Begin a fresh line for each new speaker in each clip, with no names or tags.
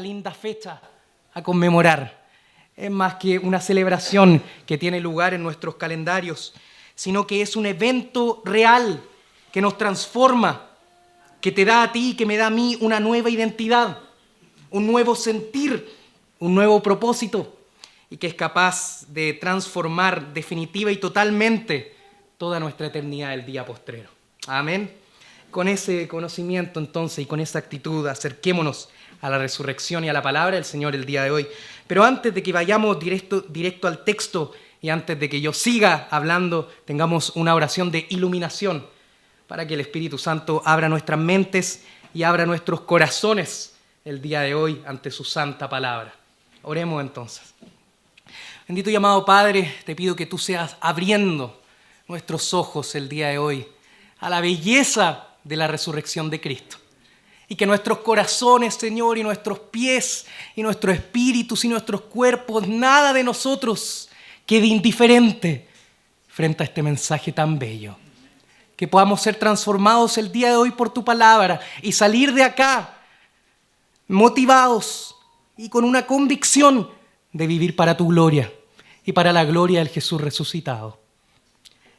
Linda fecha a conmemorar. Es más que una celebración que tiene lugar en nuestros calendarios, sino que es un evento real que nos transforma, que te da a ti y que me da a mí una nueva identidad, un nuevo sentir, un nuevo propósito, y que es capaz de transformar definitiva y totalmente toda nuestra eternidad del día postrero. Amén. Con ese conocimiento entonces y con esa actitud acerquémonos a la resurrección y a la palabra del Señor el día de hoy. Pero antes de que vayamos directo al texto y antes de que yo siga hablando, tengamos una oración de iluminación para que el Espíritu Santo abra nuestras mentes y abra nuestros corazones el día de hoy ante su santa palabra. Oremos entonces. Bendito y amado Padre, te pido que tú seas abriendo nuestros ojos el día de hoy a la belleza de la resurrección de Cristo. Y que nuestros corazones, Señor, y nuestros pies, y nuestros espíritus, y nuestros cuerpos, nada de nosotros quede indiferente frente a este mensaje tan bello. Que podamos ser transformados el día de hoy por tu palabra y salir de acá motivados y con una convicción de vivir para tu gloria y para la gloria del Jesús resucitado.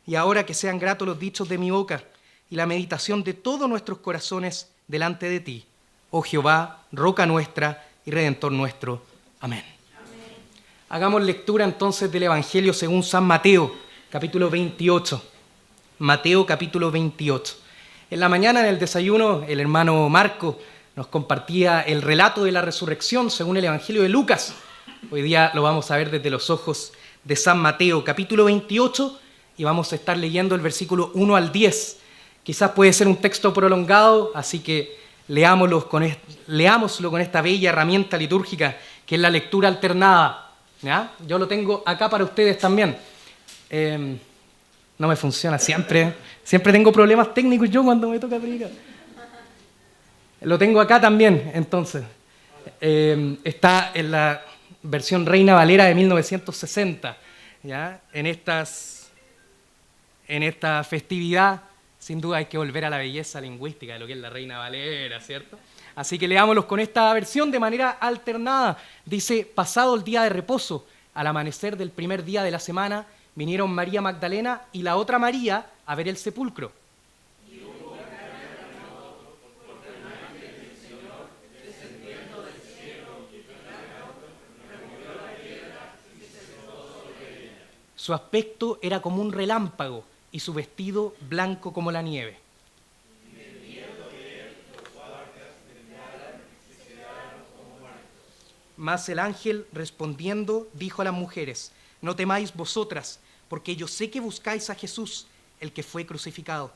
Y ahora que sean gratos los dichos de mi boca y la meditación de todos nuestros corazones delante de ti, oh Jehová, roca nuestra y redentor nuestro. Amén. Amén. Hagamos lectura entonces del Evangelio según San Mateo, capítulo 28. Mateo, capítulo 28. En la mañana en el desayuno, el hermano Marco nos compartía el relato de la resurrección según el Evangelio de Lucas. Hoy día lo vamos a ver desde los ojos de San Mateo, capítulo 28, y vamos a estar leyendo el versículo 1 al 10. Quizás puede ser un texto prolongado, así que leámoslo con esta bella herramienta litúrgica que es la lectura alternada. ¿Ya? Yo lo tengo acá para ustedes también. No me funciona siempre. Siempre tengo problemas técnicos yo cuando me toca predicar. Lo tengo acá también, entonces. Está en la versión Reina Valera de 1960. ¿Ya? En esta festividad, sin duda hay que volver a la belleza lingüística de lo que es la Reina Valera, ¿cierto? Así que leámoslos con esta versión de manera alternada. Dice, pasado el día de reposo, al amanecer del primer día de la semana, vinieron María Magdalena y la otra María a ver el sepulcro. Su aspecto era como un relámpago y su vestido blanco como la nieve. Mas el ángel respondiendo dijo a las mujeres, no temáis vosotras, porque yo sé que buscáis a Jesús, el que fue crucificado.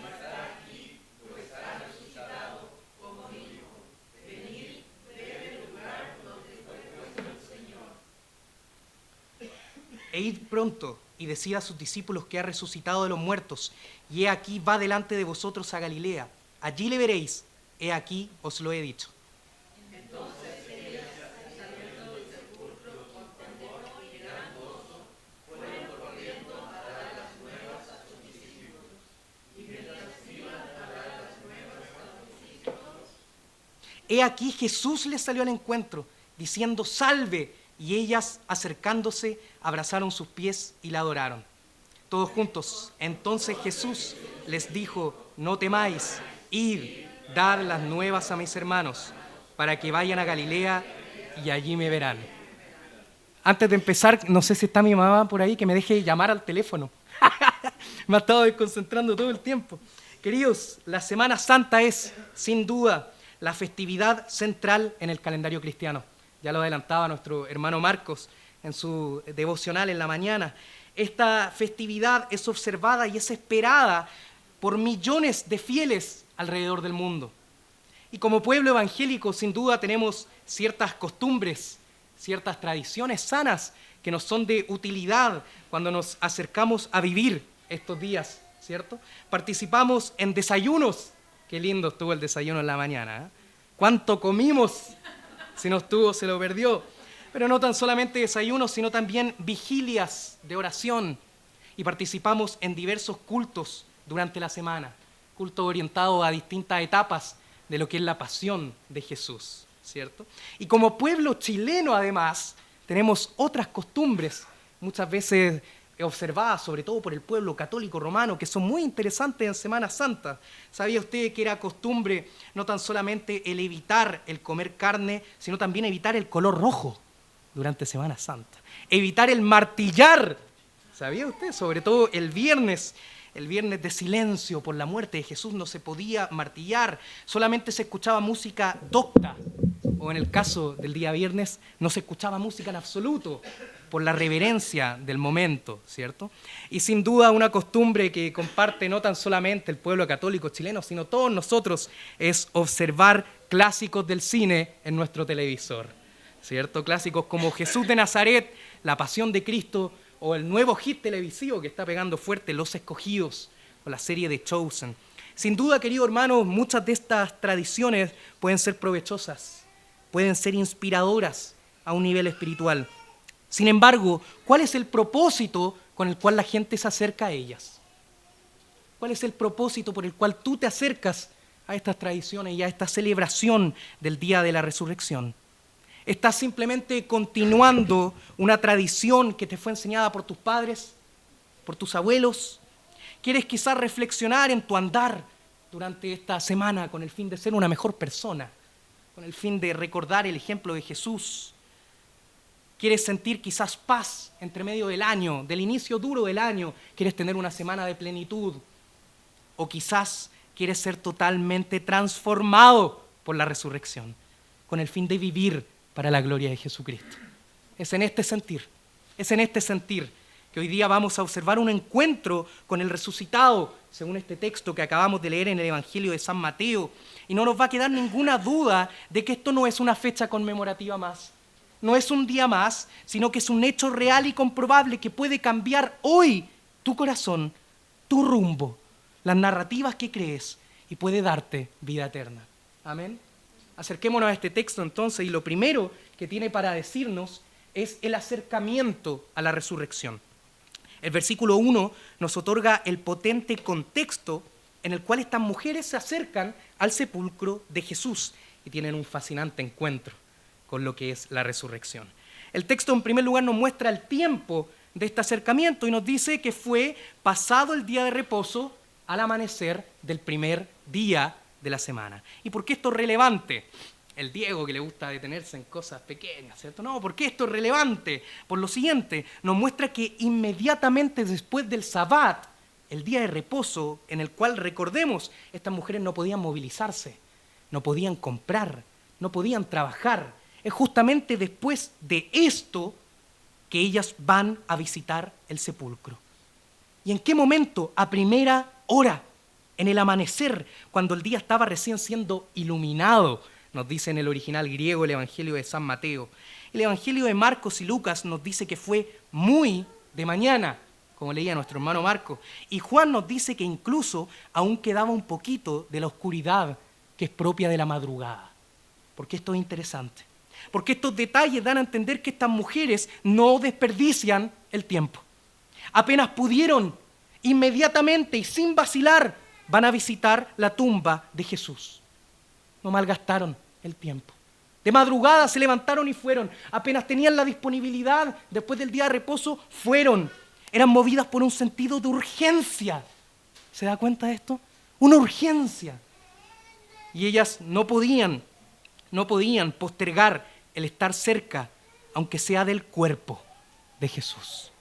No está aquí, pues está resucitado, como dijo. Venid, ved el lugar donde fue puesto el Señor. E id pronto y decid a sus discípulos que ha resucitado de los muertos, y he aquí va delante de vosotros a Galilea. Allí le veréis, he aquí os lo he dicho. He aquí Jesús les salió al encuentro, diciendo, salve, y ellas, acercándose, abrazaron sus pies y la adoraron. Todos juntos. Entonces Jesús les dijo, no temáis, id, dad las nuevas a mis hermanos, para que vayan a Galilea y allí me verán. Antes de empezar, no sé si está mi mamá por ahí, que me deje llamar al teléfono. Me ha estado desconcentrando todo el tiempo. Queridos, la Semana Santa es, sin duda, la festividad central en el calendario cristiano. Ya lo adelantaba nuestro hermano Marcos en su devocional en la mañana. Esta festividad es observada y es esperada por millones de fieles alrededor del mundo. Y como pueblo evangélico, sin duda, tenemos ciertas costumbres, ciertas tradiciones sanas que nos son de utilidad cuando nos acercamos a vivir estos días, ¿cierto? Participamos en desayunos. Qué lindo estuvo el desayuno en la mañana, ¿eh? ¿Cuánto comimos? Si no estuvo, se lo perdió. Pero no tan solamente desayunos, sino también vigilias de oración. Y participamos en diversos cultos durante la semana. Cultos orientados a distintas etapas de lo que es la pasión de Jesús. ¿cierto? Y como pueblo chileno, además, tenemos otras costumbres, muchas veces observadas, sobre todo por el pueblo católico romano, que son muy interesantes en Semana Santa. ¿Sabía usted que era costumbre no tan solamente el evitar el comer carne, sino también evitar el color rojo durante Semana Santa? Evitar el martillar. ¿Sabía usted? Sobre todo el viernes de silencio por la muerte de Jesús no se podía martillar, solamente se escuchaba música docta, o en el caso del día viernes no se escuchaba música en absoluto, por la reverencia del momento, ¿cierto? Y sin duda una costumbre que comparte no tan solamente el pueblo católico chileno, sino todos nosotros, es observar clásicos del cine en nuestro televisor, ¿cierto? Clásicos como Jesús de Nazaret, La Pasión de Cristo, o el nuevo hit televisivo que está pegando fuerte, Los Escogidos, o la serie de Chosen. Sin duda, queridos hermanos, muchas de estas tradiciones pueden ser provechosas, pueden ser inspiradoras a un nivel espiritual. Sin embargo, ¿cuál es el propósito con el cual la gente se acerca a ellas? ¿Cuál es el propósito por el cual tú te acercas a estas tradiciones y a esta celebración del Día de la Resurrección? ¿Estás simplemente continuando una tradición que te fue enseñada por tus padres, por tus abuelos? ¿Quieres quizás reflexionar en tu andar durante esta semana con el fin de ser una mejor persona, con el fin de recordar el ejemplo de Jesús? ¿Quieres sentir quizás paz entre medio del año, del inicio duro del año? ¿Quieres tener una semana de plenitud? ¿O quizás quieres ser totalmente transformado por la resurrección, con el fin de vivir para la gloria de Jesucristo? Es en este sentir que hoy día vamos a observar un encuentro con el resucitado, según este texto que acabamos de leer en el Evangelio de San Mateo. Y no nos va a quedar ninguna duda de que esto no es una fecha conmemorativa más, no es un día más, sino que es un hecho real y comprobable que puede cambiar hoy tu corazón, tu rumbo, las narrativas que crees, y puede darte vida eterna. Amén. Acerquémonos a este texto entonces, y lo primero que tiene para decirnos es el acercamiento a la resurrección. El versículo 1 nos otorga el potente contexto en el cual estas mujeres se acercan al sepulcro de Jesús y tienen un fascinante encuentro con lo que es la resurrección. El texto en primer lugar nos muestra el tiempo de este acercamiento y nos dice que fue pasado el día de reposo al amanecer del primer día de la semana. ¿Y por qué esto es relevante? El Diego que le gusta detenerse en cosas pequeñas, ¿cierto? No, ¿por qué esto es relevante? Por lo siguiente, nos muestra que inmediatamente después del Sabbat, el día de reposo en el cual, recordemos, estas mujeres no podían movilizarse, no podían comprar, no podían trabajar. Es justamente después de esto que ellas van a visitar el sepulcro. ¿Y en qué momento? A primera hora, en el amanecer, cuando el día estaba recién siendo iluminado, nos dice en el original griego el Evangelio de San Mateo. El Evangelio de Marcos y Lucas nos dice que fue muy de mañana, como leía nuestro hermano Marcos. Y Juan nos dice que incluso aún quedaba un poquito de la oscuridad que es propia de la madrugada. Porque esto es interesante. Porque estos detalles dan a entender que estas mujeres no desperdician el tiempo. Apenas pudieron, inmediatamente y sin vacilar, van a visitar la tumba de Jesús. No malgastaron el tiempo. De madrugada se levantaron y fueron. Apenas tenían la disponibilidad, después del día de reposo, fueron. Eran movidas por un sentido de urgencia. ¿Se da cuenta de esto? Una urgencia. Y ellas no podían postergar el estar cerca, aunque sea del cuerpo de Jesús.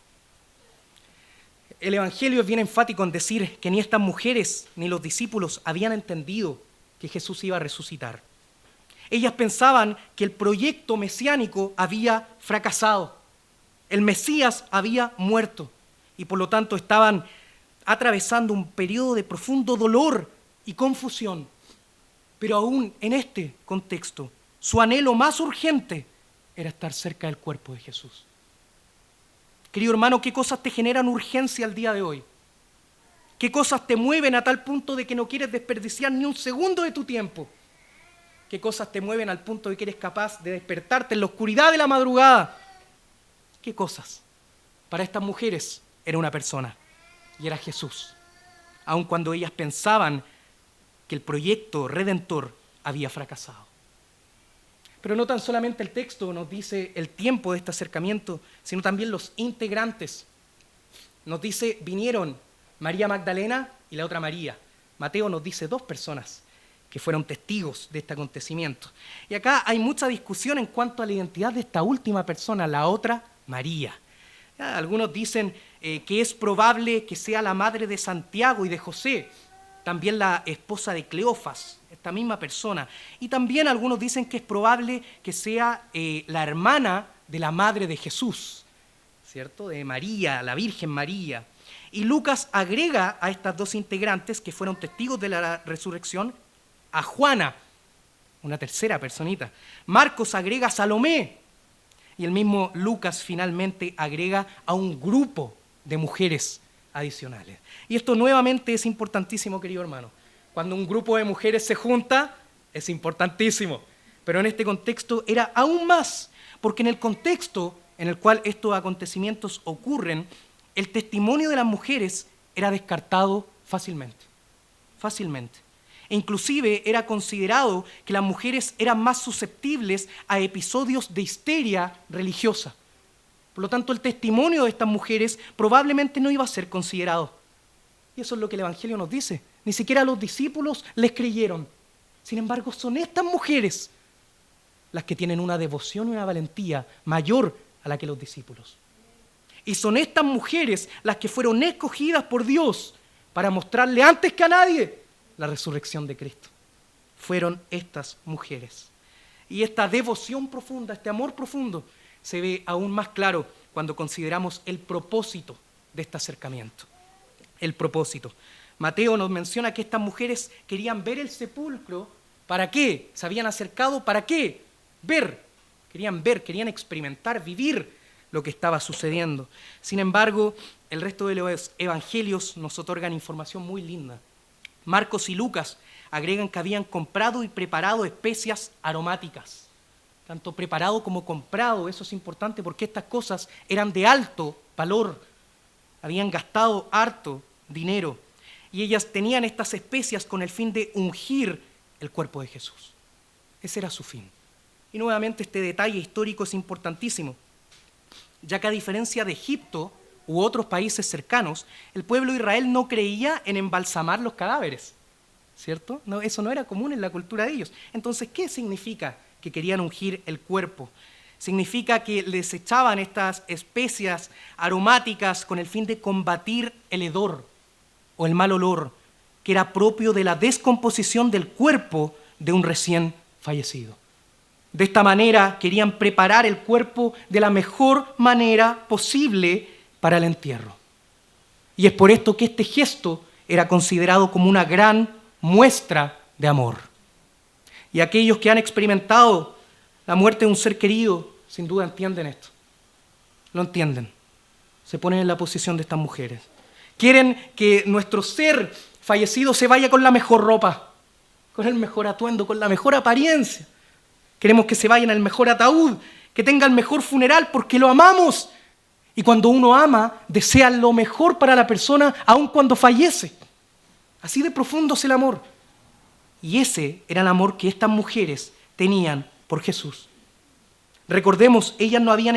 El Evangelio es bien enfático en decir que ni estas mujeres ni los discípulos habían entendido que Jesús iba a resucitar. Ellas pensaban que el proyecto mesiánico había fracasado, el Mesías había muerto y por lo tanto estaban atravesando un periodo de profundo dolor y confusión. Pero aún en este contexto, su anhelo más urgente era estar cerca del cuerpo de Jesús. Querido hermano, ¿qué cosas te generan urgencia al día de hoy? ¿Qué cosas te mueven a tal punto de que no quieres desperdiciar ni un segundo de tu tiempo? ¿Qué cosas te mueven al punto de que eres capaz de despertarte en la oscuridad de la madrugada? ¿Qué cosas? Para estas mujeres era una persona y era Jesús, aun cuando ellas pensaban que el proyecto redentor había fracasado. Pero no tan solamente el texto nos dice el tiempo de este acercamiento, sino también los integrantes. Nos dice, vinieron María Magdalena y la otra María. Mateo nos dice 2 personas que fueron testigos de este acontecimiento. Y acá hay mucha discusión en cuanto a la identidad de esta última persona, la otra María. Algunos dicen que es probable que sea la madre de Santiago y de José, también la esposa de Cleofas, esta misma persona. Y también algunos dicen que es probable que sea la hermana de la madre de Jesús, ¿cierto? De María, la Virgen María. Y Lucas agrega a estas 2 integrantes que fueron testigos de la resurrección a Juana, una tercera personita. Marcos agrega a Salomé. Y el mismo Lucas finalmente agrega a un grupo de mujeres adicionales. Y esto nuevamente es importantísimo, querido hermano. Cuando un grupo de mujeres se junta, es importantísimo. Pero en este contexto era aún más, porque en el contexto en el cual estos acontecimientos ocurren, el testimonio de las mujeres era descartado fácilmente. Fácilmente. E inclusive era considerado que las mujeres eran más susceptibles a episodios de histeria religiosa. Por lo tanto, el testimonio de estas mujeres probablemente no iba a ser considerado. Y eso es lo que el Evangelio nos dice. Ni siquiera los discípulos les creyeron. Sin embargo, son estas mujeres las que tienen una devoción y una valentía mayor a la que los discípulos. Y son estas mujeres las que fueron escogidas por Dios para mostrarle antes que a nadie la resurrección de Cristo. Fueron estas mujeres. Y esta devoción profunda, este amor profundo, se ve aún más claro cuando consideramos el propósito de este acercamiento. El propósito. Mateo nos menciona que estas mujeres querían ver el sepulcro. ¿Para qué? Se habían acercado, ¿para qué? Querían ver, querían experimentar, vivir lo que estaba sucediendo. Sin embargo, el resto de los evangelios nos otorgan información muy linda. Marcos y Lucas agregan que habían comprado y preparado especias aromáticas. Tanto preparado como comprado, eso es importante porque estas cosas eran de alto valor. Habían gastado harto dinero. Y ellas tenían estas especias con el fin de ungir el cuerpo de Jesús. Ese era su fin. Y nuevamente este detalle histórico es importantísimo, ya que a diferencia de Egipto u otros países cercanos, el pueblo de Israel no creía en embalsamar los cadáveres, ¿cierto? No, eso no era común en la cultura de ellos. Entonces, ¿qué significa que querían ungir el cuerpo? Significa que les echaban estas especias aromáticas con el fin de combatir el hedor o el mal olor, que era propio de la descomposición del cuerpo de un recién fallecido. De esta manera querían preparar el cuerpo de la mejor manera posible para el entierro. Y es por esto que este gesto era considerado como una gran muestra de amor. Y aquellos que han experimentado la muerte de un ser querido, sin duda entienden esto. Lo entienden. Se ponen en la posición de estas mujeres. Quieren que nuestro ser fallecido se vaya con la mejor ropa, con el mejor atuendo, con la mejor apariencia. Queremos que se vaya en el mejor ataúd, que tenga el mejor funeral porque lo amamos. Y cuando uno ama, desea lo mejor para la persona, aun cuando fallece. Así de profundo es el amor. Y ese era el amor que estas mujeres tenían por Jesús. Recordemos, ellas no habían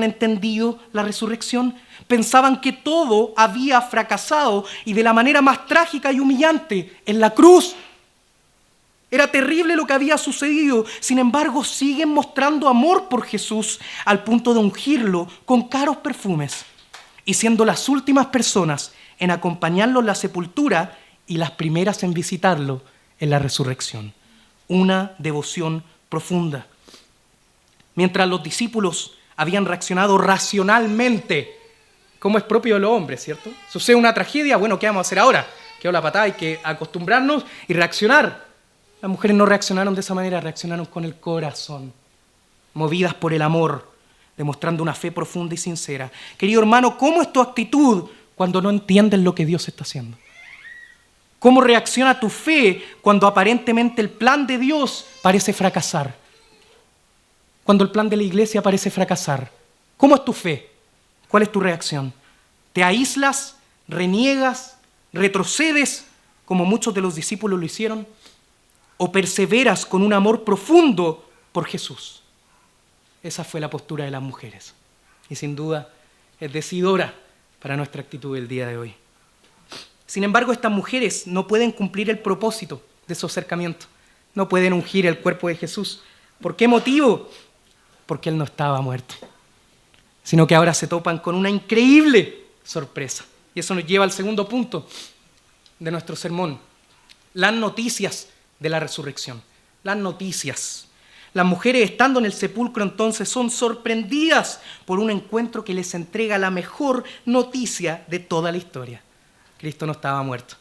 entendido la resurrección. Pensaban que todo había fracasado y de la manera más trágica y humillante, en la cruz. Era terrible lo que había sucedido. Sin embargo, siguen mostrando amor por Jesús al punto de ungirlo con caros perfumes y siendo las últimas personas en acompañarlo en la sepultura y las primeras en visitarlo en la resurrección. Una devoción profunda. Mientras los discípulos habían reaccionado racionalmente, como es propio de los hombres, ¿cierto? Sucede una tragedia, bueno, ¿qué vamos a hacer ahora? Quedó la patada, hay que acostumbrarnos y reaccionar. Las mujeres no reaccionaron de esa manera, reaccionaron con el corazón, movidas por el amor, demostrando una fe profunda y sincera. Querido hermano, ¿cómo es tu actitud cuando no entiendes lo que Dios está haciendo? ¿Cómo reacciona tu fe cuando aparentemente el plan de Dios parece fracasar? Cuando el plan de la iglesia parece fracasar. ¿Cómo es tu fe? ¿Cuál es tu reacción? ¿Te aíslas, reniegas, retrocedes, como muchos de los discípulos lo hicieron? o perseveras con un amor profundo por Jesús. Esa fue la postura de las mujeres. Y sin duda es decidora para nuestra actitud del día de hoy. Sin embargo, estas mujeres no pueden cumplir el propósito de su acercamiento. No pueden ungir el cuerpo de Jesús. ¿Por qué motivo? Porque Él no estaba muerto, sino que ahora se topan con una increíble sorpresa. Y eso nos lleva al segundo punto de nuestro sermón: las noticias de la resurrección. Las noticias. Las mujeres, estando en el sepulcro, entonces son sorprendidas por un encuentro que les entrega la mejor noticia de toda la historia. Cristo no estaba muerto,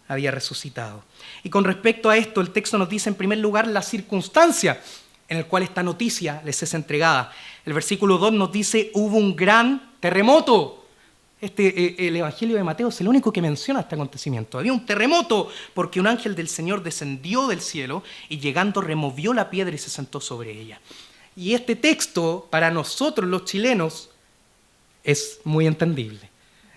había resucitado. Y con respecto a esto, el texto nos dice en primer lugar la circunstancia en la cual esta noticia les es entregada. El versículo 2 nos dice: hubo un gran terremoto. El Evangelio de Mateo es el único que menciona este acontecimiento. Había un terremoto porque un ángel del Señor descendió del cielo y llegando removió la piedra y se sentó sobre ella. Y este texto, para nosotros los chilenos, es muy entendible.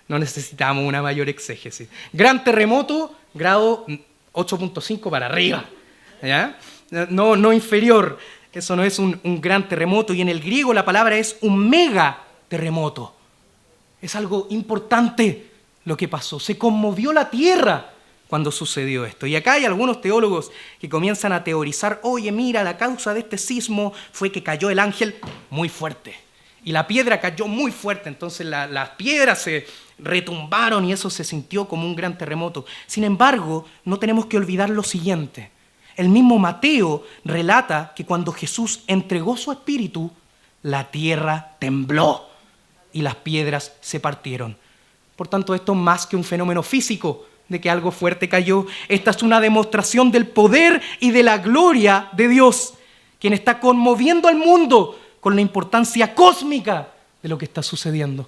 No necesitamos una mayor exégesis. Gran terremoto, grado 8.5 para arriba, ¿ya? No inferior. Eso no es un gran terremoto. Y en el griego la palabra es un mega terremoto. Es algo importante lo que pasó. Se conmovió la tierra cuando sucedió esto. Y acá hay algunos teólogos que comienzan a teorizar: oye, mira, la causa de este sismo fue que cayó el ángel muy fuerte. Y la piedra cayó muy fuerte, entonces las piedras se retumbaron y eso se sintió como un gran terremoto. Sin embargo, no tenemos que olvidar lo siguiente. El mismo Mateo relata que cuando Jesús entregó su espíritu, la tierra tembló y las piedras se partieron. Por tanto, esto es más que un fenómeno físico de que algo fuerte cayó. Esta es una demostración del poder y de la gloria de Dios, quien está conmoviendo al mundo con la importancia cósmica de lo que está sucediendo.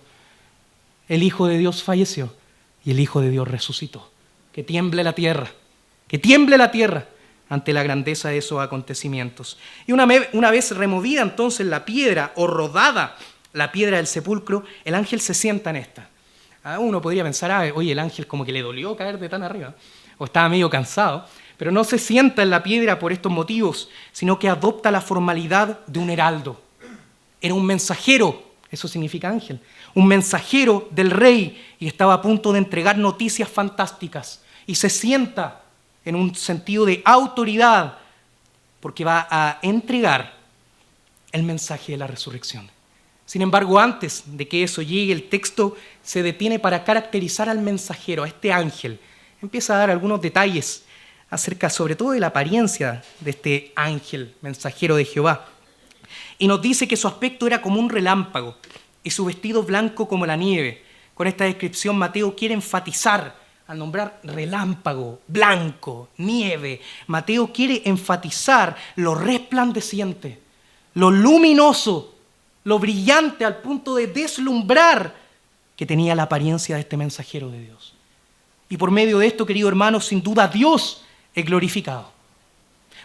El Hijo de Dios falleció y el Hijo de Dios resucitó. Que tiemble la tierra ante la grandeza de esos acontecimientos. Y una vez removida entonces la piedra o rodada la piedra del sepulcro, el ángel se sienta en esta. Uno podría pensar: oye, el ángel como que le dolió caer de tan arriba, o estaba medio cansado, pero no se sienta en la piedra por estos motivos, sino que adopta la formalidad de un heraldo. Era un mensajero, eso significa ángel, un mensajero del rey, y estaba a punto de entregar noticias fantásticas, y se sienta en un sentido de autoridad, porque va a entregar el mensaje de la resurrección. Sin embargo, antes de que eso llegue, el texto se detiene para caracterizar al mensajero, a este ángel. Empieza a dar algunos detalles acerca sobre todo de la apariencia de este ángel mensajero de Jehová. Y nos dice que su aspecto era como un relámpago y su vestido blanco como la nieve. Con esta descripción Mateo quiere enfatizar, al nombrar relámpago, blanco, nieve, Mateo quiere enfatizar lo resplandeciente, lo luminoso, lo brillante al punto de deslumbrar que tenía la apariencia de este mensajero de Dios. Y por medio de esto, querido hermano, sin duda Dios es glorificado.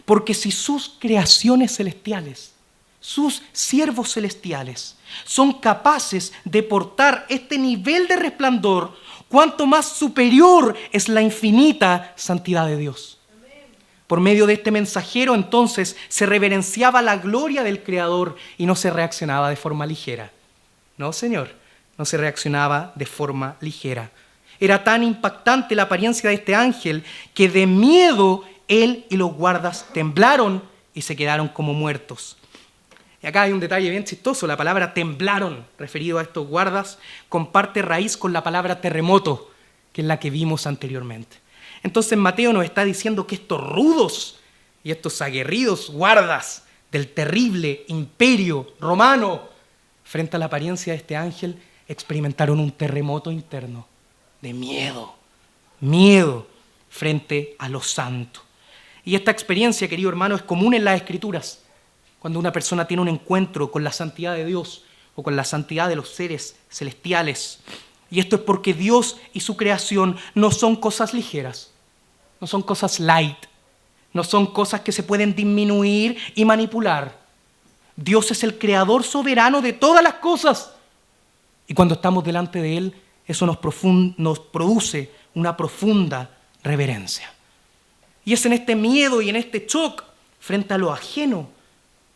Porque si sus creaciones celestiales, sus siervos celestiales, son capaces de portar este nivel de resplandor, cuánto más superior es la infinita santidad de Dios. Por medio de este mensajero, entonces, se reverenciaba la gloria del Creador y no se reaccionaba de forma ligera. No, Señor, no se reaccionaba de forma ligera. Era tan impactante la apariencia de este ángel que de miedo él y los guardas temblaron y se quedaron como muertos. Y acá hay un detalle bien chistoso. La palabra temblaron, referido a estos guardas, comparte raíz con la palabra terremoto, que es la que vimos anteriormente. Entonces Mateo nos está diciendo que estos rudos y estos aguerridos guardas del terrible imperio romano, frente a la apariencia de este ángel, experimentaron un terremoto interno de miedo frente a lo santo. Y esta experiencia, querido hermano, es común en las Escrituras. Cuando una persona tiene un encuentro con la santidad de Dios o con la santidad de los seres celestiales. Y esto es porque Dios y su creación no son cosas ligeras, no son cosas light, no son cosas que se pueden disminuir y manipular. Dios es el creador soberano de todas las cosas. Y cuando estamos delante de Él, eso nos produce una profunda reverencia. Y es en este miedo y en este shock frente a lo ajeno,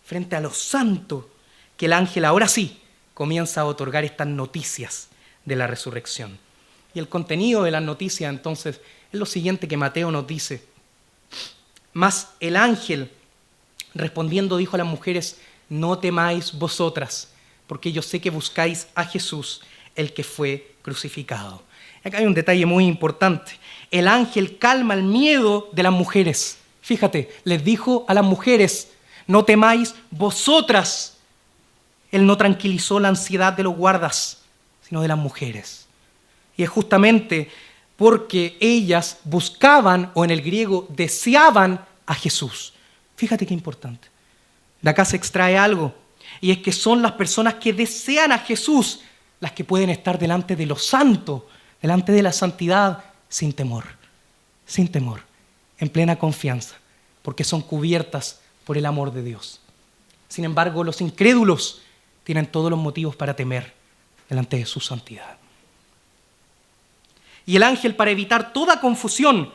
frente a lo santo, que el ángel ahora sí comienza a otorgar estas noticias de la resurrección. Y el contenido de las noticias entonces es lo siguiente que Mateo nos dice. Mas el ángel respondiendo dijo a las mujeres: no temáis vosotras, porque yo sé que buscáis a Jesús, el que fue crucificado. Acá hay un detalle muy importante. El ángel calma el miedo de las mujeres. Fíjate, les dijo a las mujeres: no temáis vosotras. Él no tranquilizó la ansiedad de los guardas, sino de las mujeres. Y es justamente porque ellas buscaban, o en el griego deseaban, a Jesús. Fíjate qué importante. De acá se extrae algo, y es que son las personas que desean a Jesús las que pueden estar delante de lo santo, delante de la santidad, sin temor, en plena confianza, porque son cubiertas por el amor de Dios. Sin embargo, los incrédulos tienen todos los motivos para temer delante de su santidad. Y el ángel, para evitar toda confusión,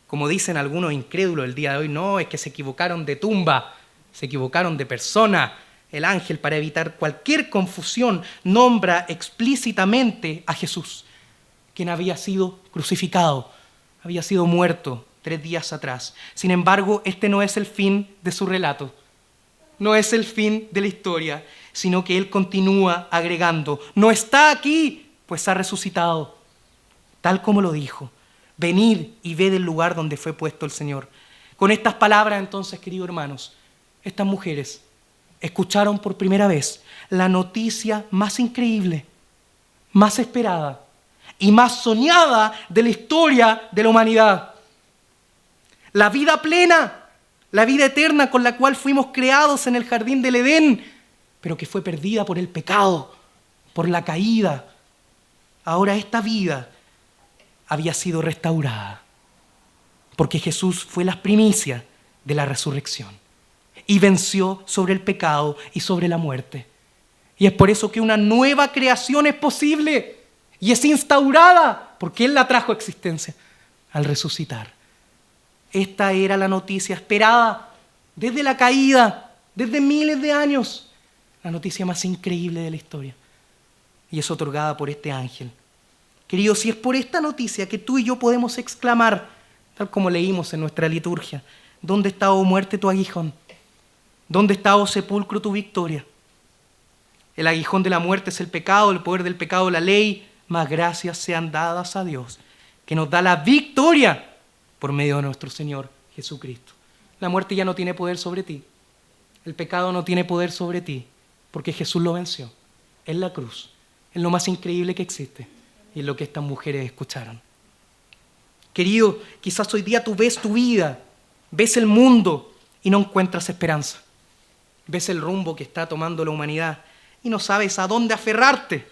como dicen algunos incrédulos el día de hoy, no, es que se equivocaron de tumba, se equivocaron de persona. El ángel, para evitar cualquier confusión, nombra explícitamente a Jesús, quien había sido crucificado, había sido muerto 3 días atrás. Sin embargo, este no es el fin de su relato, no es el fin de la historia, sino que él continúa agregando: no está aquí, pues ha resucitado, tal como lo dijo. Venid y ved el lugar donde fue puesto el Señor. Con estas palabras, entonces, queridos hermanos, estas mujeres escucharon por primera vez la noticia más increíble, más esperada y más soñada de la historia de la humanidad. La vida plena, la vida eterna con la cual fuimos creados en el jardín del Edén, pero que fue perdida por el pecado, por la caída. Ahora esta vida había sido restaurada, porque Jesús fue la primicia de la resurrección y venció sobre el pecado y sobre la muerte. Y es por eso que una nueva creación es posible y es instaurada, porque Él la trajo a existencia al resucitar. Esta era la noticia esperada desde la caída, desde miles de años, la noticia más increíble de la historia, y es otorgada por este ángel. Queridos, si es por esta noticia que tú y yo podemos exclamar, tal como leímos en nuestra liturgia: ¿dónde está, oh muerte, tu aguijón? ¿Dónde está, oh sepulcro, tu victoria? El aguijón de la muerte es el pecado, el poder del pecado, la ley, mas gracias sean dadas a Dios, que nos da la victoria por medio de nuestro Señor Jesucristo. La muerte ya no tiene poder sobre ti, el pecado no tiene poder sobre ti, porque Jesús lo venció en la cruz, en lo más increíble que existe. Y es lo que estas mujeres escucharon. Querido, quizás hoy día tú ves tu vida, ves el mundo y no encuentras esperanza. Ves el rumbo que está tomando la humanidad y no sabes a dónde aferrarte.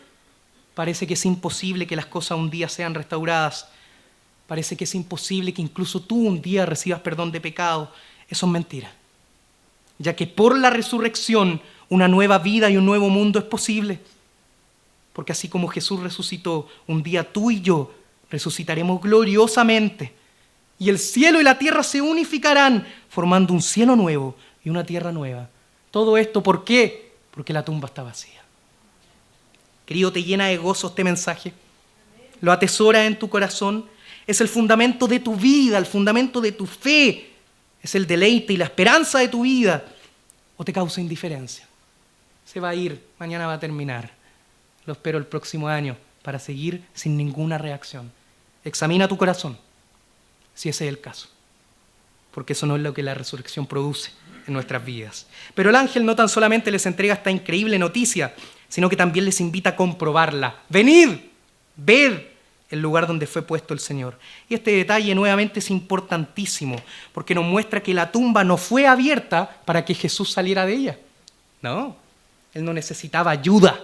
Parece que es imposible que las cosas un día sean restauradas. Parece que es imposible que incluso tú un día recibas perdón de pecado. Eso es mentira. Ya que por la resurrección una nueva vida y un nuevo mundo es posible. Porque así como Jesús resucitó, un día tú y yo resucitaremos gloriosamente. Y el cielo y la tierra se unificarán, formando un cielo nuevo y una tierra nueva. Todo esto, ¿por qué? Porque la tumba está vacía. Querido, ¿te llena de gozo este mensaje? ¿Lo atesoras en tu corazón? Es el fundamento de tu vida, el fundamento de tu fe. Es el deleite y la esperanza de tu vida. ¿O te causa indiferencia? Se va a ir, mañana va a terminar. Lo espero el próximo año para seguir sin ninguna reacción. Examina tu corazón, si ese es el caso, porque eso no es lo que la resurrección produce en nuestras vidas. Pero el ángel no tan solamente les entrega esta increíble noticia, sino que también les invita a comprobarla. Venid, ved el lugar donde fue puesto el Señor. Y este detalle nuevamente es importantísimo, porque nos muestra que la tumba no fue abierta para que Jesús saliera de ella. No, Él no necesitaba ayuda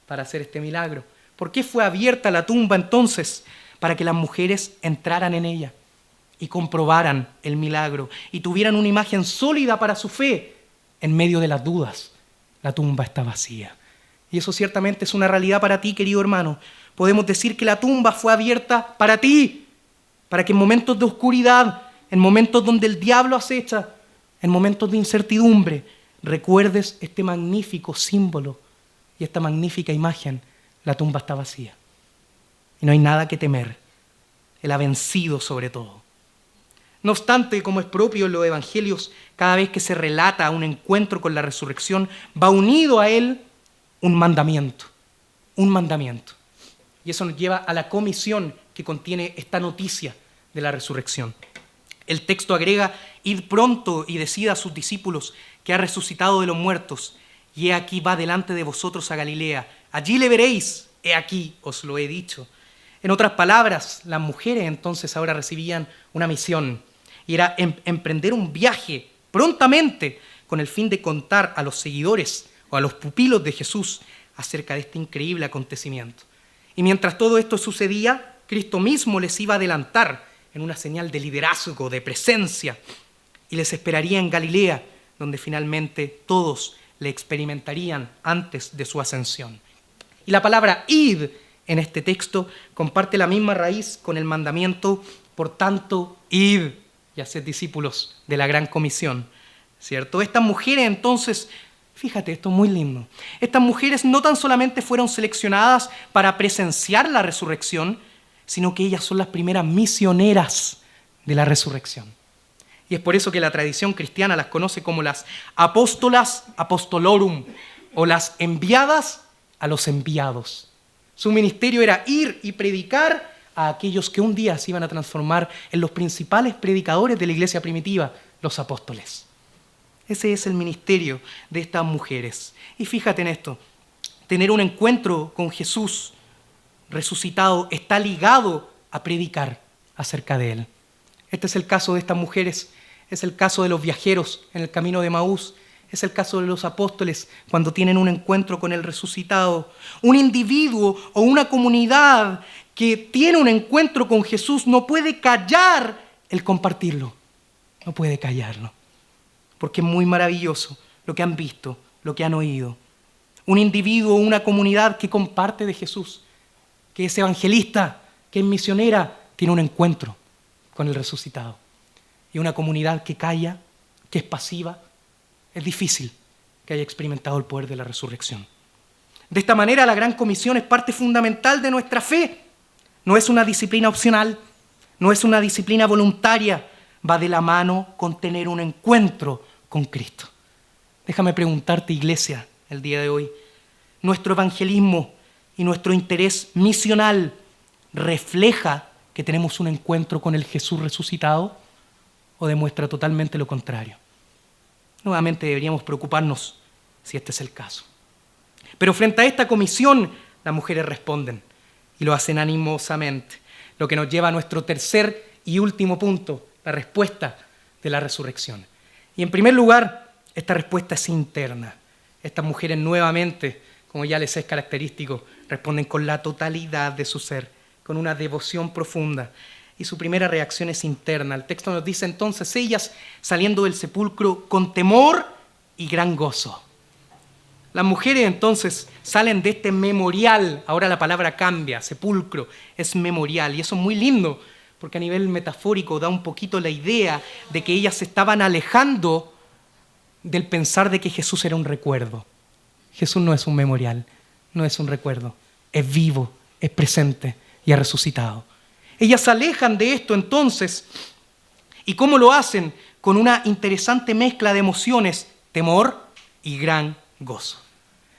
para hacer este milagro. ¿Por qué fue abierta la tumba entonces? Para que las mujeres entraran en ella y comprobaran el milagro y tuvieran una imagen sólida para su fe en medio de las dudas. La tumba está vacía. Y eso ciertamente es una realidad para ti, querido hermano. Podemos decir que la tumba fue abierta para ti, para que en momentos de oscuridad, en momentos donde el diablo acecha, en momentos de incertidumbre, recuerdes este magnífico símbolo y esta magnífica imagen. La tumba está vacía y no hay nada que temer. Él ha vencido sobre todo. No obstante, como es propio en los evangelios, cada vez que se relata un encuentro con la resurrección, va unido a él un mandamiento. Un mandamiento. Y eso nos lleva a la comisión que contiene esta noticia de la resurrección. El texto agrega: id pronto y decid a sus discípulos que ha resucitado de los muertos, y he aquí va delante de vosotros a Galilea. Allí le veréis, he aquí os lo he dicho. En otras palabras, las mujeres entonces ahora recibían una misión, y era emprender un viaje prontamente con el fin de contar a los seguidores o a los pupilos de Jesús acerca de este increíble acontecimiento. Y mientras todo esto sucedía, Cristo mismo les iba a adelantar en una señal de liderazgo, de presencia, y les esperaría en Galilea, donde finalmente todos le experimentarían antes de su ascensión. Y la palabra id en este texto comparte la misma raíz con el mandamiento: por tanto, id y haced discípulos de la gran comisión, ¿cierto? Estas mujeres entonces, fíjate, esto es muy lindo, estas mujeres no tan solamente fueron seleccionadas para presenciar la resurrección, sino que ellas son las primeras misioneras de la resurrección. Y es por eso que la tradición cristiana las conoce como las apóstolas apostolorum, o las enviadas a los enviados. Su ministerio era ir y predicar a aquellos que un día se iban a transformar en los principales predicadores de la iglesia primitiva, los apóstoles. Ese es el ministerio de estas mujeres. Y fíjate en esto, tener un encuentro con Jesús resucitado está ligado a predicar acerca de Él. Este es el caso de estas mujeres, es el caso de los viajeros en el camino de Emaús, es el caso de los apóstoles cuando tienen un encuentro con el resucitado. Un individuo o una comunidad que tiene un encuentro con Jesús no puede callar el compartirlo, no puede callarlo, porque es muy maravilloso lo que han visto, lo que han oído. Un individuo o una comunidad que comparte de Jesús, que es evangelista, que es misionera, tiene un encuentro con el resucitado. Y una comunidad que calla, que es pasiva, es difícil que haya experimentado el poder de la resurrección. De esta manera, la Gran Comisión es parte fundamental de nuestra fe. No es una disciplina opcional, no es una disciplina voluntaria, va de la mano con tener un encuentro con Cristo. Déjame preguntarte, iglesia, el día de hoy, ¿nuestro evangelismo y nuestro interés misional refleja que tenemos un encuentro con el Jesús resucitado o demuestra totalmente lo contrario? Nuevamente deberíamos preocuparnos si este es el caso. Pero frente a esta comisión, las mujeres responden y lo hacen animosamente, lo que nos lleva a nuestro tercer y último punto, la respuesta de la resurrección. Y en primer lugar, esta respuesta es interna. Estas mujeres nuevamente, como ya les es característico, responden con la totalidad de su ser, con una devoción profunda. Y su primera reacción es interna. El texto nos dice entonces: ellas saliendo del sepulcro con temor y gran gozo. Las mujeres entonces salen de este memorial, ahora la palabra cambia, sepulcro, es memorial, y eso es muy lindo, porque a nivel metafórico da un poquito la idea de que ellas se estaban alejando del pensar de que Jesús era un recuerdo. Jesús no es un memorial, no es un recuerdo, es vivo, es presente y ha resucitado. Ellas se alejan de esto entonces, ¿y cómo lo hacen? Con una interesante mezcla de emociones, temor y gran gozo.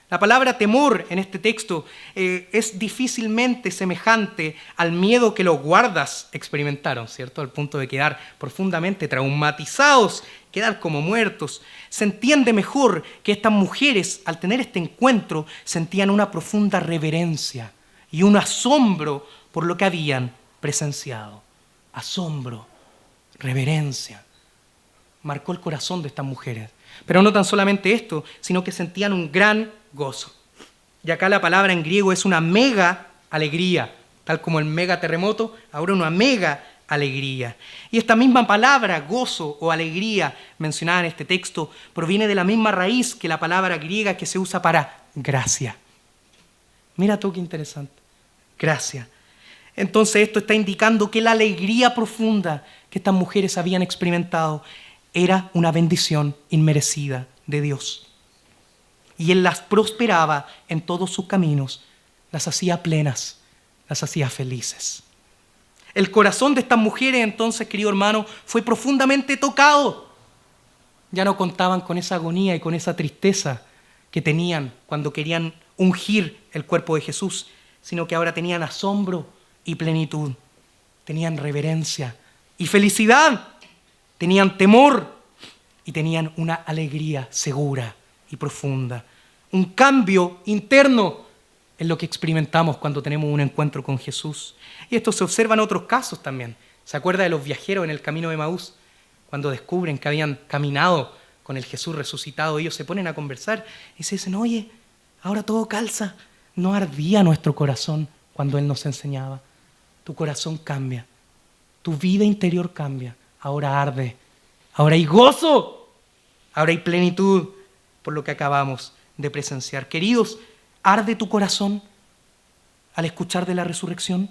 La palabra temor en este texto es difícilmente semejante al miedo que los guardas experimentaron, ¿cierto? Al punto de quedar profundamente traumatizados, quedar como muertos. Se entiende mejor que estas mujeres, al tener este encuentro, sentían una profunda reverencia y un asombro por lo que habían presenciado. Asombro, reverencia. Marcó el corazón de estas mujeres. Pero no tan solamente esto, sino que sentían un gran gozo. Y acá la palabra en griego es una mega alegría, tal como el mega terremoto, ahora una mega alegría. Y esta misma palabra, gozo o alegría, mencionada en este texto, proviene de la misma raíz que la palabra griega que se usa para gracia. Mira tú qué interesante. Gracia. Entonces esto está indicando que la alegría profunda que estas mujeres habían experimentado era una bendición inmerecida de Dios. Y Él las prosperaba en todos sus caminos, las hacía plenas, las hacía felices. El corazón de estas mujeres entonces, querido hermano, fue profundamente tocado. Ya no contaban con esa agonía y con esa tristeza que tenían cuando querían ungir el cuerpo de Jesús, sino que ahora tenían asombro y plenitud, tenían reverencia y felicidad, tenían temor y tenían una alegría segura y profunda. Un cambio interno es lo que experimentamos cuando tenemos un encuentro con Jesús. Y esto se observa en otros casos también. ¿Se acuerda de los viajeros en el camino de Emaús? Cuando descubren que habían caminado con el Jesús resucitado, ellos se ponen a conversar y se dicen, oye, ahora todo calza. No ardía nuestro corazón cuando Él nos enseñaba. Tu corazón cambia, tu vida interior cambia. Ahora arde, ahora hay gozo, ahora hay plenitud por lo que acabamos de presenciar. Queridos, ¿arde tu corazón al escuchar de la resurrección?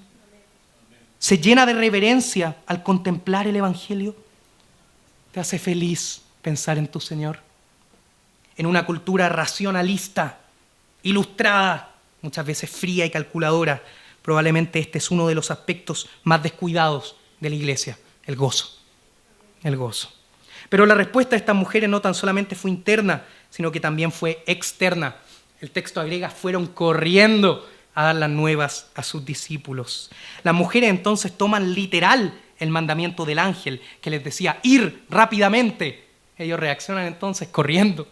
¿Se llena de reverencia al contemplar el Evangelio? ¿Te hace feliz pensar en tu Señor? En una cultura racionalista, ilustrada, muchas veces fría y calculadora, probablemente este es uno de los aspectos más descuidados de la iglesia, el gozo. El gozo. Pero la respuesta de estas mujeres no tan solamente fue interna, sino que también fue externa. El texto agrega, fueron corriendo a dar las nuevas a sus discípulos. Las mujeres entonces toman literal el mandamiento del ángel que les decía ir rápidamente. Ellos reaccionan entonces corriendo.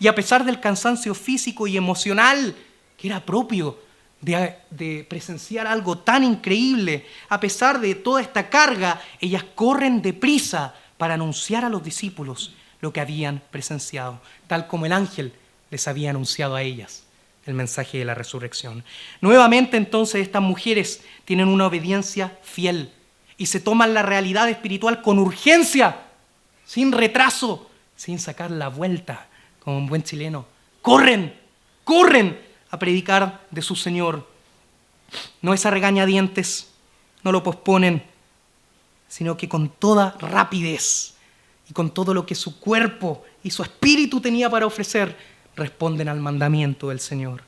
Y a pesar del cansancio físico y emocional que era propio de presenciar algo tan increíble, a pesar de toda esta carga, ellas corren deprisa para anunciar a los discípulos lo que habían presenciado, tal como el ángel les había anunciado a ellas el mensaje de la resurrección. Nuevamente entonces estas mujeres tienen una obediencia fiel y se toman la realidad espiritual con urgencia, sin retraso, sin sacar la vuelta, como un buen chileno. Corren a predicar de su Señor. No es a regañadientes, no lo posponen, sino que con toda rapidez y con todo lo que su cuerpo y su espíritu tenía para ofrecer, responden al mandamiento del Señor.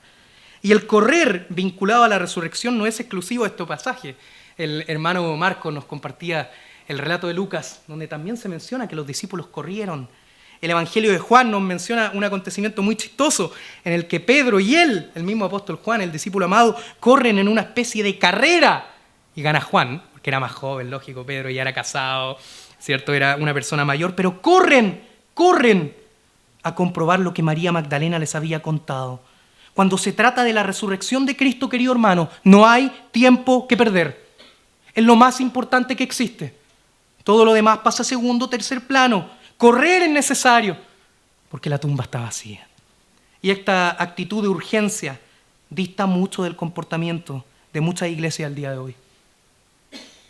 Y el correr vinculado a la resurrección no es exclusivo de este pasaje. El hermano Marco nos compartía el relato de Lucas, donde también se menciona que los discípulos corrieron. El Evangelio de Juan nos menciona un acontecimiento muy chistoso en el que Pedro y él, el mismo apóstol Juan, el discípulo amado, corren en una especie de carrera y gana Juan, porque era más joven, lógico, Pedro ya era casado, ¿cierto? Era una persona mayor, pero corren a comprobar lo que María Magdalena les había contado. Cuando se trata de la resurrección de Cristo, querido hermano, no hay tiempo que perder. Es lo más importante que existe. Todo lo demás pasa a segundo o tercer plano. Correr es necesario, porque la tumba está vacía. Y esta actitud de urgencia dista mucho del comportamiento de muchas iglesias al día de hoy.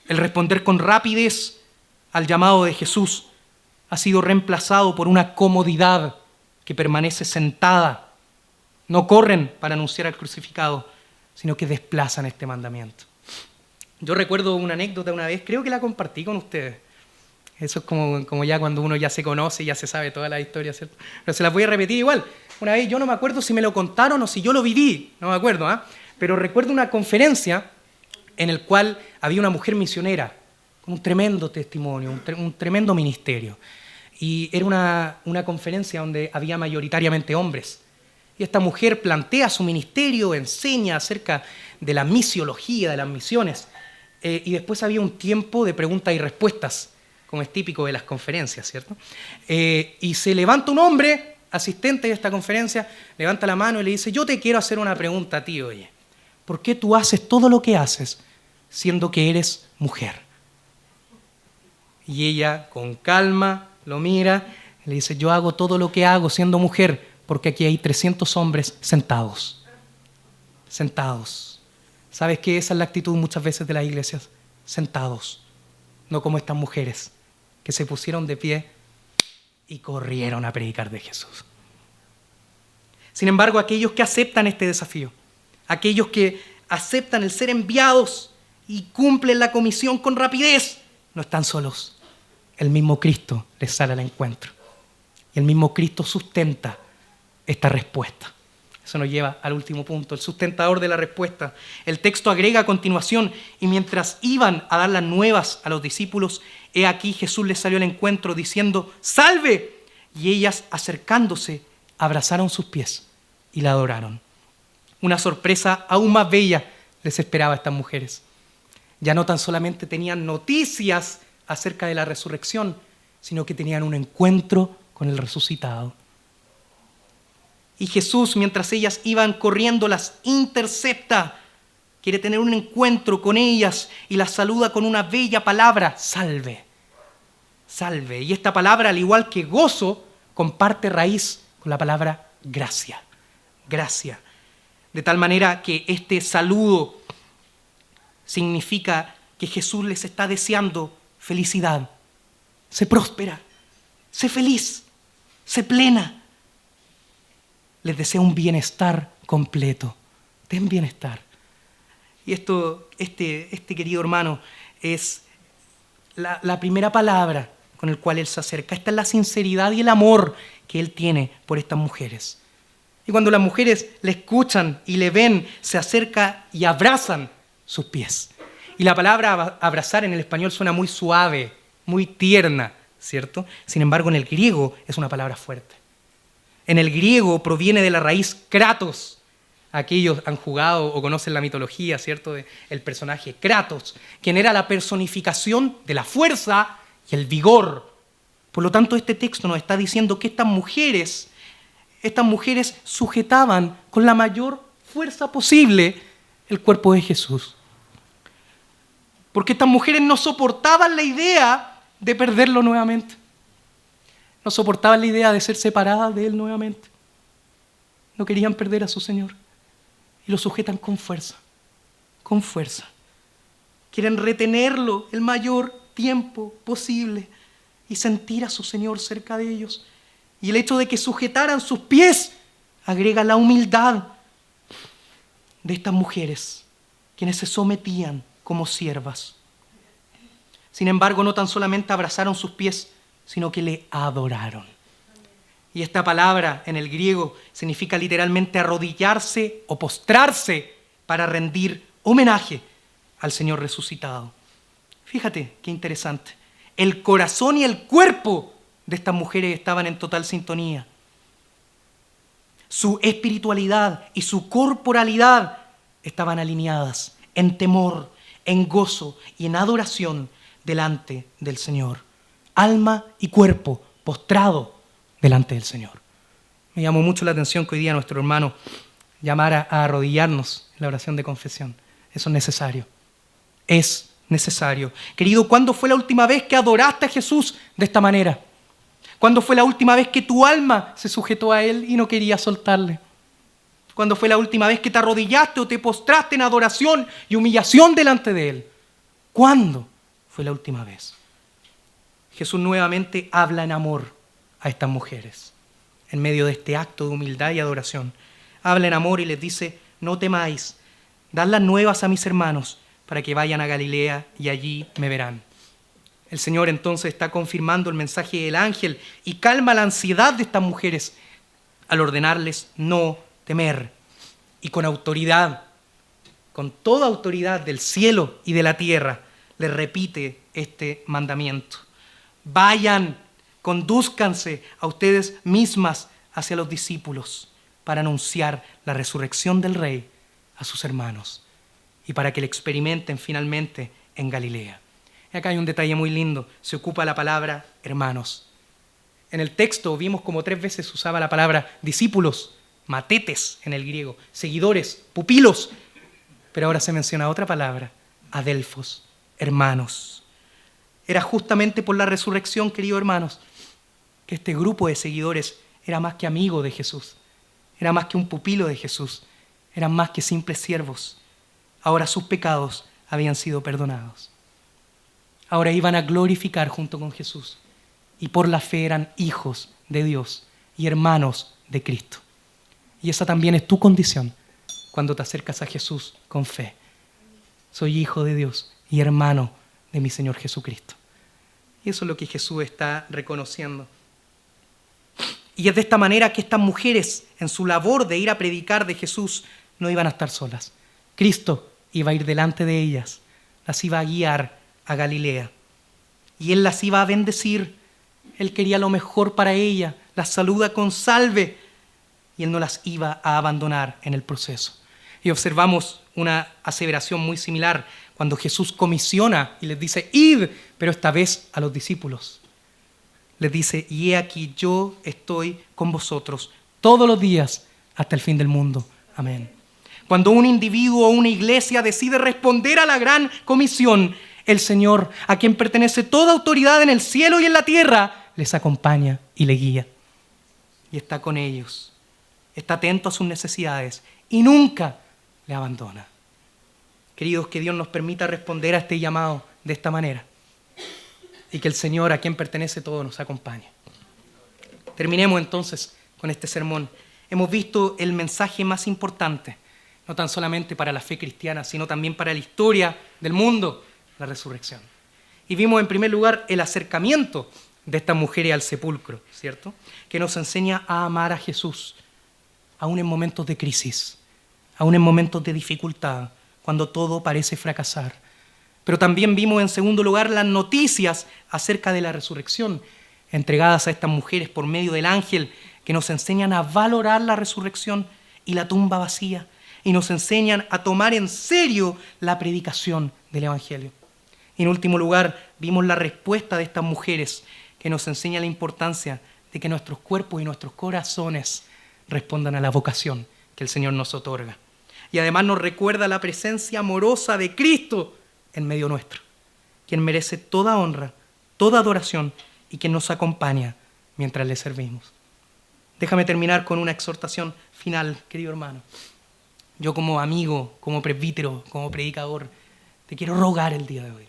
El responder con rapidez al llamado de Jesús ha sido reemplazado por una comodidad que permanece sentada. No corren para anunciar al crucificado, sino que desplazan este mandamiento. Yo recuerdo una anécdota una vez, creo que la compartí con ustedes. Eso es como ya cuando uno ya se conoce, ya se sabe toda la historia, ¿cierto? Pero se las voy a repetir igual. Una vez, yo no me acuerdo si me lo contaron o si yo lo viví, no me acuerdo, pero recuerdo una conferencia en la cual había una mujer misionera con un tremendo testimonio, un tremendo ministerio. Y era una conferencia donde había mayoritariamente hombres. Y esta mujer plantea su ministerio, enseña acerca de la misiología, de las misiones. Y después había un tiempo de preguntas y respuestas, como es típico de las conferencias, ¿cierto? Y se levanta un hombre, asistente de esta conferencia, levanta la mano y le dice, yo te quiero hacer una pregunta a ti, oye. ¿Por qué tú haces todo lo que haces siendo que eres mujer? Y ella, con calma, lo mira y le dice, yo hago todo lo que hago siendo mujer porque aquí hay 300 hombres sentados. Sentados. ¿Sabes qué? Esa es la actitud muchas veces de las iglesias. Sentados. No como estas mujeres que se pusieron de pie y corrieron a predicar de Jesús. Sin embargo, aquellos que aceptan este desafío, aquellos que aceptan el ser enviados y cumplen la comisión con rapidez, no están solos. El mismo Cristo les sale al encuentro. Y el mismo Cristo sustenta esta respuesta. Eso nos lleva al último punto, el sustentador de la respuesta. El texto agrega a continuación: y mientras iban a dar las nuevas a los discípulos, he aquí Jesús les salió al encuentro diciendo: ¡salve! Y ellas, acercándose, abrazaron sus pies y la adoraron. Una sorpresa aún más bella les esperaba a estas mujeres. Ya no tan solamente tenían noticias acerca de la resurrección, sino que tenían un encuentro con el resucitado. Y Jesús, mientras ellas iban corriendo, las intercepta. Quiere tener un encuentro con ellas y las saluda con una bella palabra: salve, salve. Y esta palabra, al igual que gozo, comparte raíz con la palabra gracia, gracia. De tal manera que este saludo significa que Jesús les está deseando felicidad. Sé próspera, sé feliz, sé plena. Les desea un bienestar completo. Ten bienestar. Y este querido hermano, es la primera palabra con la cual él se acerca. Esta es la sinceridad y el amor que él tiene por estas mujeres. Y cuando las mujeres le escuchan y le ven, se acercan y abrazan sus pies. Y la palabra abrazar en el español suena muy suave, muy tierna, ¿cierto? Sin embargo, en el griego es una palabra fuerte. En el griego proviene de la raíz kratos. Aquellos han jugado o conocen la mitología, ¿cierto? El personaje Kratos, quien era la personificación de la fuerza y el vigor. Por lo tanto, este texto nos está diciendo que estas mujeres sujetaban con la mayor fuerza posible el cuerpo de Jesús. Porque estas mujeres no soportaban la idea de perderlo nuevamente. No soportaban la idea de ser separadas de él nuevamente. No querían perder a su Señor. Y lo sujetan con fuerza, con fuerza. Quieren retenerlo el mayor tiempo posible y sentir a su Señor cerca de ellos. Y el hecho de que sujetaran sus pies agrega la humildad de estas mujeres, quienes se sometían como siervas. Sin embargo, no tan solamente abrazaron sus pies, sino que le adoraron. Y esta palabra en el griego significa literalmente arrodillarse o postrarse para rendir homenaje al Señor resucitado. Fíjate qué interesante. El corazón y el cuerpo de estas mujeres estaban en total sintonía. Su espiritualidad y su corporalidad estaban alineadas en temor, en gozo y en adoración delante del Señor. Alma y cuerpo postrado delante del Señor. Me llamó mucho la atención que hoy día nuestro hermano llamara a arrodillarnos en la oración de confesión. Eso es necesario. Es necesario. Querido, ¿cuándo fue la última vez que adoraste a Jesús de esta manera? ¿Cuándo fue la última vez que tu alma se sujetó a Él y no quería soltarle? ¿Cuándo fue la última vez que te arrodillaste o te postraste en adoración y humillación delante de Él? ¿Cuándo fue la última vez? Jesús nuevamente habla en amor a estas mujeres en medio de este acto de humildad y adoración. Habla en amor y les dice: no temáis, dad las nuevas a mis hermanos para que vayan a Galilea y allí me verán. El Señor entonces está confirmando el mensaje del ángel y calma la ansiedad de estas mujeres al ordenarles no temer. Y con autoridad, con toda autoridad del cielo y de la tierra, les repite este mandamiento: vayan, condúzcanse a ustedes mismas hacia los discípulos para anunciar la resurrección del Rey a sus hermanos y para que la experimenten finalmente en Galilea. Y acá hay un detalle muy lindo, se ocupa la palabra hermanos. En el texto vimos como 3 veces se usaba la palabra discípulos, matetes en el griego, seguidores, pupilos, pero ahora se menciona otra palabra, adelfos, hermanos. Era justamente por la resurrección, queridos hermanos, que este grupo de seguidores era más que amigo de Jesús, era más que un pupilo de Jesús, eran más que simples siervos. Ahora sus pecados habían sido perdonados. Ahora iban a glorificar junto con Jesús y por la fe eran hijos de Dios y hermanos de Cristo. Y esa también es tu condición cuando te acercas a Jesús con fe. Soy hijo de Dios y hermano de mi Señor Jesucristo. Y eso es lo que Jesús está reconociendo. Y es de esta manera que estas mujeres, en su labor de ir a predicar de Jesús, no iban a estar solas. Cristo iba a ir delante de ellas, las iba a guiar a Galilea. Y Él las iba a bendecir. Él quería lo mejor para ella, las saluda con salve, y Él no las iba a abandonar en el proceso. Y observamos una aseveración muy similar cuando Jesús comisiona y les dice, id, pero esta vez a los discípulos. Les dice, y he aquí yo estoy con vosotros todos los días hasta el fin del mundo. Amén. Cuando un individuo o una iglesia decide responder a la gran comisión, el Señor, a quien pertenece toda autoridad en el cielo y en la tierra, les acompaña y le guía. Y está con ellos, está atento a sus necesidades y nunca le abandona. Queridos, que Dios nos permita responder a este llamado de esta manera y que el Señor, a quien pertenece todo, nos acompañe. Terminemos entonces con este sermón. Hemos visto el mensaje más importante, no tan solamente para la fe cristiana, sino también para la historia del mundo, la resurrección. Y vimos en primer lugar el acercamiento de estas mujeres al sepulcro, ¿cierto? Que nos enseña a amar a Jesús, aún en momentos de crisis, aún en momentos de dificultad, cuando todo parece fracasar. Pero también vimos en segundo lugar las noticias acerca de la resurrección, entregadas a estas mujeres por medio del ángel, que nos enseñan a valorar la resurrección y la tumba vacía, y nos enseñan a tomar en serio la predicación del Evangelio. Y en último lugar, vimos la respuesta de estas mujeres, que nos enseña la importancia de que nuestros cuerpos y nuestros corazones respondan a la vocación que el Señor nos otorga. Y además nos recuerda la presencia amorosa de Cristo en medio nuestro, quien merece toda honra, toda adoración y quien nos acompaña mientras le servimos. Déjame terminar con una exhortación final, querido hermano. Yo como amigo, como presbítero, como predicador, te quiero rogar el día de hoy.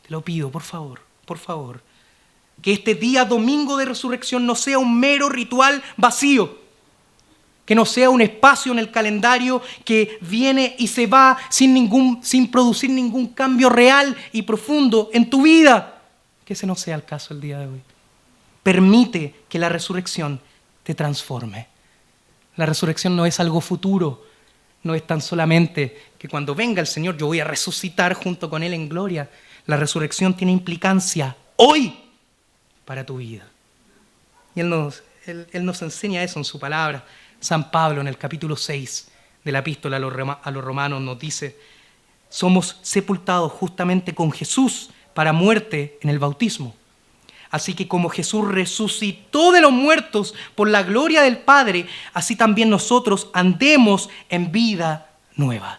Te lo pido, por favor, que este día domingo de resurrección no sea un mero ritual vacío, que no sea un espacio en el calendario que viene y se va sin producir ningún cambio real y profundo en tu vida. Que ese no sea el caso el día de hoy. Permite que la resurrección te transforme. La resurrección no es algo futuro, no es tan solamente que cuando venga el Señor yo voy a resucitar junto con Él en gloria. La resurrección tiene implicancia hoy para tu vida. Y Él nos enseña eso en su palabra. San Pablo en el capítulo 6 de la epístola a los Romanos nos dice, somos sepultados justamente con Jesús para muerte en el bautismo. Así que como Jesús resucitó de los muertos por la gloria del Padre, así también nosotros andemos en vida nueva.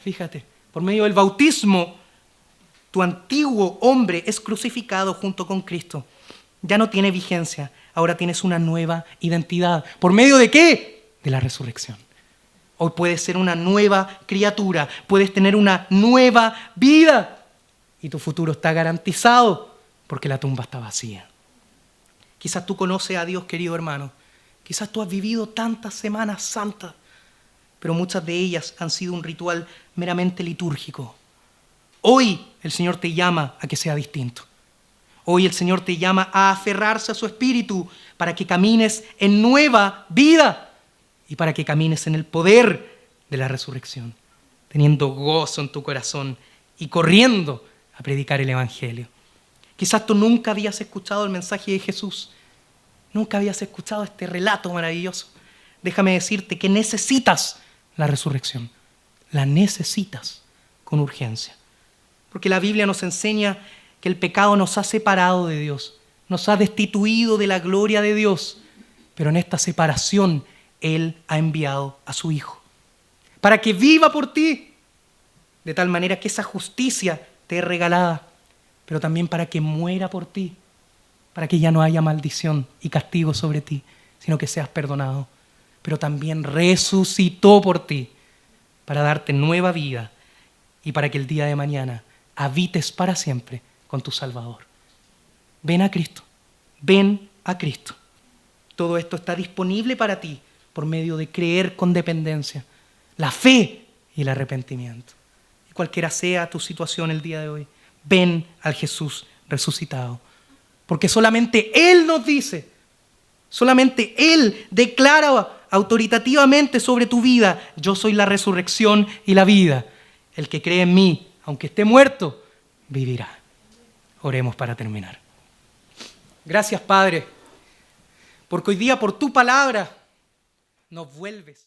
Fíjate, por medio del bautismo, tu antiguo hombre es crucificado junto con Cristo. Ya no tiene vigencia, ahora tienes una nueva identidad. ¿Por medio de qué? De la resurrección. Hoy puedes ser una nueva criatura, puedes tener una nueva vida y tu futuro está garantizado porque la tumba está vacía. Quizás tú conoces a Dios, querido hermano. Quizás tú has vivido tantas semanas santas, pero muchas de ellas han sido un ritual meramente litúrgico. Hoy el Señor te llama a que sea distinto. Hoy el Señor te llama a aferrarse a su espíritu para que camines en nueva vida y para que camines en el poder de la resurrección, teniendo gozo en tu corazón y corriendo a predicar el Evangelio. Quizás tú nunca habías escuchado el mensaje de Jesús, nunca habías escuchado este relato maravilloso. Déjame decirte que necesitas la resurrección, la necesitas con urgencia, porque la Biblia nos enseña que el pecado nos ha separado de Dios, nos ha destituido de la gloria de Dios, pero en esta separación Él ha enviado a su Hijo, para que viva por ti, de tal manera que esa justicia te es regalada, pero también para que muera por ti, para que ya no haya maldición y castigo sobre ti, sino que seas perdonado, pero también resucitó por ti, para darte nueva vida y para que el día de mañana habites para siempre con tu Salvador. Ven a Cristo, ven a Cristo. Todo esto está disponible para ti por medio de creer con dependencia, la fe y el arrepentimiento. Y cualquiera sea tu situación el día de hoy, ven al Jesús resucitado. Porque solamente Él nos dice, solamente Él declara autoritativamente sobre tu vida: yo soy la resurrección y la vida. El que cree en mí, aunque esté muerto, vivirá. Oremos para terminar. Gracias, Padre, porque hoy día por tu palabra nos vuelves